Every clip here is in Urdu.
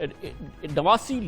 89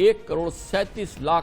1,37,00,000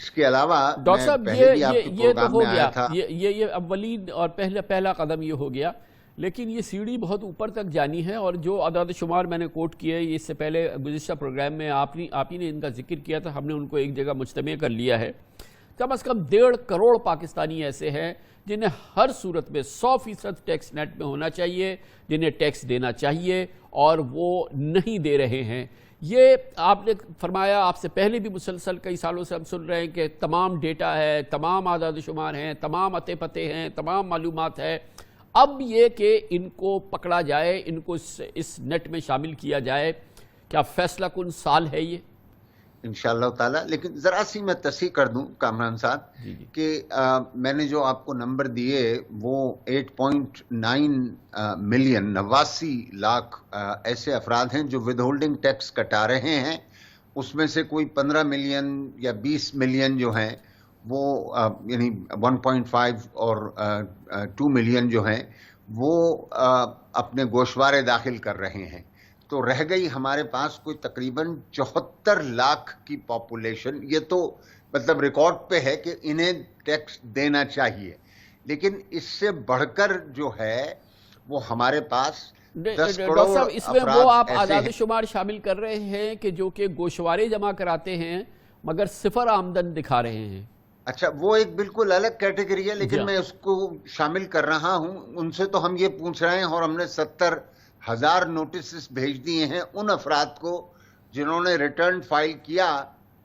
اس کے علاوہ ڈاکٹر صاحب پہلے بھی آپ کے یہ تو پروگرام ہو میں آیا گیا، تھا. یہ اولین اور پہلا قدم یہ ہو گیا، لیکن یہ سیڑھی بہت اوپر تک جانی ہے، اور جو اعداد شمار میں نے کوٹ کیے اس سے پہلے گزشتہ پروگرام میں آپ ہی نے ان کا ذکر کیا تھا، ہم نے ان کو ایک جگہ مجتمع کر لیا ہے. کم از کم 1.5 کروڑ پاکستانی ایسے ہیں جنہیں ہر صورت میں 100% ٹیکس نیٹ میں ہونا چاہیے، جنہیں ٹیکس دینا چاہیے اور وہ نہیں دے رہے ہیں. یہ آپ نے فرمایا، آپ سے پہلے بھی مسلسل کئی سالوں سے ہم سن رہے ہیں کہ تمام ڈیٹا ہے، تمام اعداد و شمار ہیں، تمام اتے پتے ہیں، تمام معلومات ہے. اب یہ کہ ان کو پکڑا جائے، ان کو اس نیٹ میں شامل کیا جائے، کیا فیصلہ کن سال ہے یہ؟ انشاءاللہ تعالی. لیکن ذرا سی میں تصحیح کر دوں کامران صاحب کہ میں نے جو آپ کو نمبر دیے وہ 8.9 ملین 89 لاکھ ایسے افراد ہیں جو ود ہولڈنگ ٹیکس کٹا رہے ہیں. اس میں سے کوئی 15 ملین یا 20 ملین جو ہیں وہ یعنی 1.5 اور 2 ملین جو ہیں وہ اپنے گوشوارے داخل کر رہے ہیں. تو رہ گئی ہمارے پاس کوئی تقریباً 74 لاکھ کی پاپولیشن. یہ تو مطلب ریکارڈ پہ ہے کہ انہیں ٹیکس دینا چاہیے، لیکن اس سے بڑھ کر جو ہے وہ ہمارے پاس 10 کروڑ ڈاکٹر صاحب، اس میں وہ آپ ایسے اعداد ہیں. و شمار شامل کر رہے ہیں کہ جو کہ گوشوارے جمع کراتے ہیں مگر صفر آمدن دکھا رہے ہیں. اچھا، وہ ایک بالکل الگ کیٹیگری ہے، لیکن جی میں اس کو شامل کر رہا ہوں. ان سے تو ہم یہ پوچھ رہے ہیں، اور ہم نے 70,000 نوٹسز بھیج دیے ہیں ان افراد کو جنہوں نے ریٹرن فائل کیا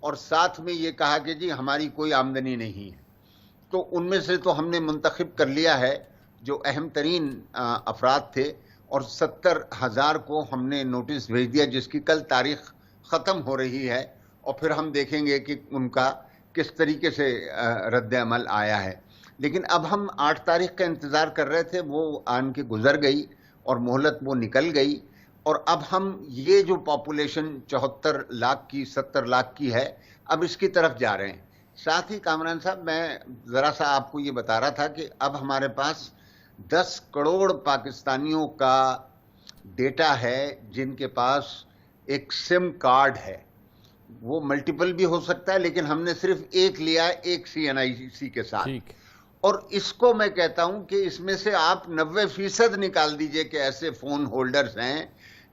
اور ساتھ میں یہ کہا کہ جی ہماری کوئی آمدنی نہیں ہے. تو ان میں سے تو ہم نے منتخب کر لیا ہے جو اہم ترین افراد تھے، اور 70,000 کو ہم نے نوٹس بھیج دیا جس کی کل تاریخ ختم ہو رہی ہے، اور پھر ہم دیکھیں گے کہ ان کا کس طریقے سے رد عمل آیا ہے. لیکن اب ہم 8 تاریخ کا انتظار کر رہے تھے، وہ آن کے گزر گئی اور مہلت وہ نکل گئی، اور اب ہم یہ جو پاپولیشن 74 لاکھ کی 70 لاکھ کی ہے اب اس کی طرف جا رہے ہیں. ساتھ ہی کامران صاحب میں ذرا سا آپ کو یہ بتا رہا تھا کہ اب ہمارے پاس 10 کروڑ پاکستانیوں کا ڈیٹا ہے جن کے پاس ایک سم کارڈ ہے. وہ ملٹیپل بھی ہو سکتا ہے، لیکن ہم نے صرف ایک لیا ہے، ایک CNIC کے ساتھ. اور اس کو میں کہتا ہوں کہ اس میں سے آپ 90% نکال دیجئے کہ ایسے فون ہولڈرز ہیں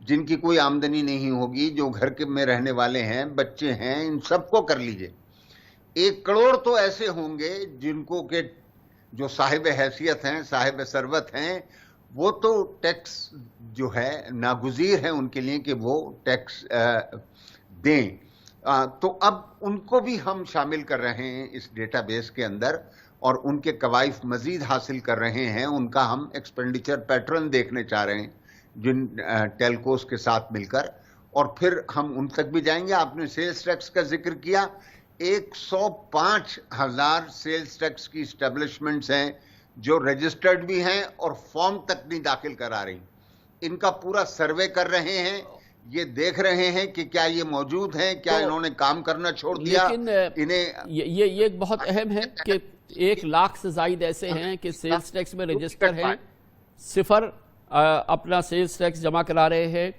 جن کی کوئی آمدنی نہیں ہوگی، جو گھر میں رہنے والے ہیں، بچے ہیں، ان سب کو کر لیجئے. 1 کروڑ تو ایسے ہوں گے جن کو کہ جو صاحب حیثیت ہیں، صاحب ثروت ہیں، وہ تو ٹیکس جو ہے ناگزیر ہے ان کے لیے کہ وہ ٹیکس دیں. تو اب ان کو بھی ہم شامل کر رہے ہیں اس ڈیٹا بیس کے اندر، اور ان کے کوائف مزید حاصل کر رہے ہیں. ان کا ہم ایکسپینڈیچر پیٹرن دیکھنے چاہ رہے ہیں جن ٹیلکوز کے ساتھ مل کر، اور پھر ہم ان تک بھی جائیں گے. آپ نے سیلز ٹیکس کا ذکر کیا، 105,000 سیلز ٹیکس کی اسٹیبلشمنٹس ہیں جو رجسٹرڈ بھی ہیں اور فارم تک نہیں داخل کرا رہی. ان کا پورا سروے کر رہے ہیں، یہ دیکھ رہے ہیں کہ کیا یہ موجود ہیں، کیا انہوں نے کام کرنا چھوڑ دیا. لیکن انہیں یہ بہت اہم ہے کہ 1 لاکھ سے زائد ایسے ہیں کہ سیلز ٹیکس میں رجسٹر ہیں، صفر اپنا سیلز ٹیکس جمع کرا رہے ہیں.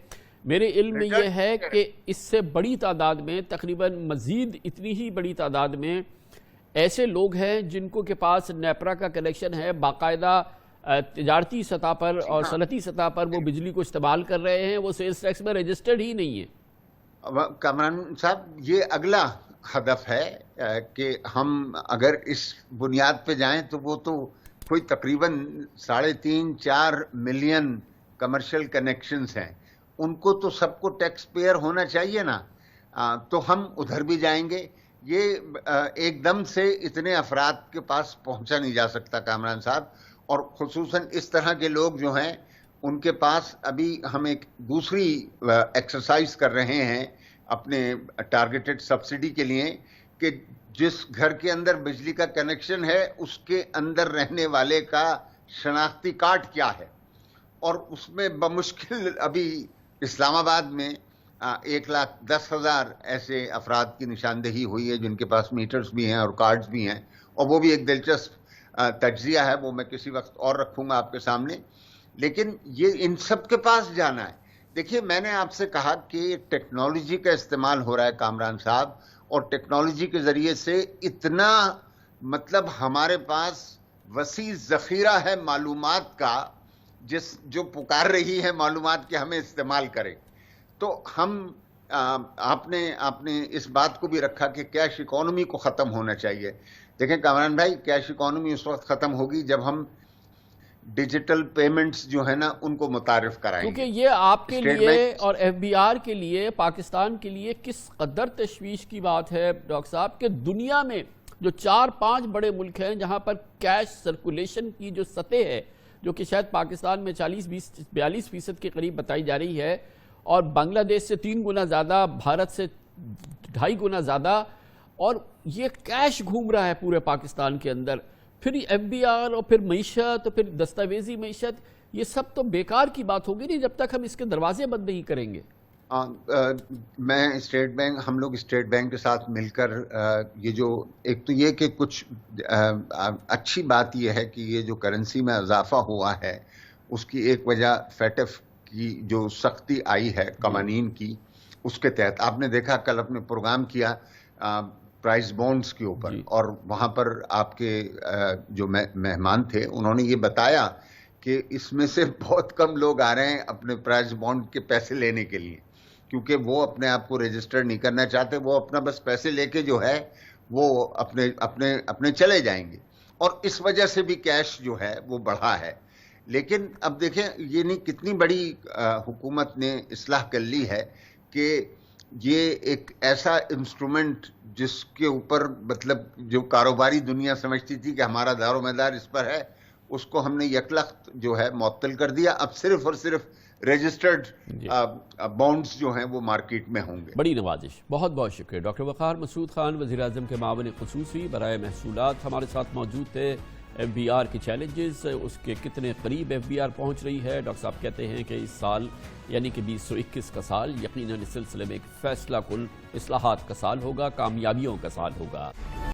میرے علم میں یہ ہے کہ اس سے بڑی تعداد میں، تقریباً مزید اتنی ہی بڑی تعداد میں ایسے لوگ ہیں جن کو کے پاس نیپرا کا کنیکشن ہے، باقاعدہ تجارتی سطح پر اور صنعتی سطح پر وہ بجلی کو استعمال کر رہے ہیں، وہ سیلز ٹیکس میں رجسٹرڈ ہی نہیں ہے. کامران صاحب، یہ اگلا ہدف ہے کہ ہم اگر اس بنیاد پہ جائیں تو وہ تو کوئی تقریباً 3.5-4 ملین کمرشل کنیکشنز ہیں. ان کو تو سب کو ٹیکس پیئر ہونا چاہیے نا. تو ہم ادھر بھی جائیں گے. یہ ایک دم سے اتنے افراد کے پاس پہنچا نہیں جا سکتا کامران صاحب، اور خصوصاً اس طرح کے لوگ جو ہیں ان کے پاس ابھی ہم ایک دوسری ایکسرسائز کر رہے ہیں اپنے ٹارگیٹڈ سبسڈی کے لیے کہ جس گھر کے اندر بجلی کا کنیکشن ہے اس کے اندر رہنے والے کا شناختی کارڈ کیا ہے. اور اس میں بمشکل ابھی اسلام آباد میں 1,10,000 ایسے افراد کی نشاندہی ہوئی ہے جن کے پاس میٹرز بھی ہیں اور کارڈز بھی ہیں، اور وہ بھی ایک دلچسپ تجزیہ ہے، وہ میں کسی وقت اور رکھوں گا آپ کے سامنے. لیکن یہ ان سب کے پاس جانا ہے. دیکھیے، میں نے آپ سے کہا کہ ٹیکنالوجی کا استعمال ہو رہا ہے کامران صاحب، اور ٹیکنالوجی کے ذریعے سے اتنا مطلب ہمارے پاس وسیع ذخیرہ ہے معلومات کا، جو پکار رہی ہے معلومات کے ہمیں استعمال کریں. تو ہم آپ نے اس بات کو بھی رکھا کہ کیش اکانومی کو ختم ہونا چاہیے. دیکھیں کامران بھائی، کیش اکانومی اس وقت ختم ہوگی جب ہم ڈیجیٹل پیمنٹس جو ہے نا ان کو متعارف کرائیں گے. کیونکہ یہ آپ کے لیے اور ایف بی آر کے لیے، پاکستان کے لیے کس قدر تشویش کی بات ہے ڈاکٹر صاحب کہ دنیا میں جو 4-5 بڑے ملک ہیں جہاں پر کیش سرکولیشن کی جو سطح ہے، جو کہ شاید پاکستان میں 42% کے قریب بتائی جا رہی ہے، اور بنگلہ دیش سے 3 گنا زیادہ، بھارت سے 2.5 گنا زیادہ، اور یہ کیش گھوم رہا ہے پورے پاکستان کے اندر. پھر ایف بی آر اور پھر معیشت اور پھر دستاویزی معیشت، یہ سب تو بیکار کی بات ہوگی نہیں جب تک ہم اس کے دروازے بند نہیں کریں گے. میں ہم لوگ اسٹیٹ بینک کے ساتھ مل کر یہ جو ایک تو یہ کہ کچھ اچھی بات یہ ہے کہ یہ جو کرنسی میں اضافہ ہوا ہے اس کی ایک وجہ فیٹف کی جو سختی آئی ہے قوانین کی، اس کے تحت آپ نے دیکھا کل اپنے پروگرام کیا پرائز بونڈز کے اوپر، اور وہاں پر آپ کے جو مہمان تھے انہوں نے یہ بتایا کہ اس میں سے بہت کم لوگ آ رہے ہیں اپنے پرائز بونڈ کے پیسے لینے کے لیے، کیونکہ وہ اپنے آپ کو رجسٹر نہیں کرنا چاہتے، وہ اپنا بس پیسے لے کے جو ہے وہ اپنے چلے جائیں گے، اور اس وجہ سے بھی کیش جو ہے وہ بڑھا ہے. لیکن اب دیکھیں یہ نہیں کتنی بڑی حکومت نے اصلاح کر لی ہے کہ یہ ایک ایسا انسٹرومنٹ جس کے اوپر مطلب جو کاروباری دنیا سمجھتی تھی کہ ہمارا دار و مدار اس پر ہے، اس کو ہم نے یکلخت جو ہے معطل کر دیا. اب صرف اور صرف رجسٹرڈ بانڈز جو ہیں وہ مارکیٹ میں ہوں گے. بڑی نوازش. بہت بہت شکریہ ڈاکٹر وقار مسعود خان، وزیر اعظم کے معاون خصوصی برائے محصولات، ہمارے ساتھ موجود تھے. ایف بی آر کے چیلنجز، اس کے کتنے قریب ایف بی آر پہنچ رہی ہے. ڈاکٹر صاحب کہتے ہیں کہ اس سال یعنی کہ 2021 کا سال یقیناً اس سلسلے میں ایک فیصلہ کن اصلاحات کا سال ہوگا، کامیابیوں کا سال ہوگا.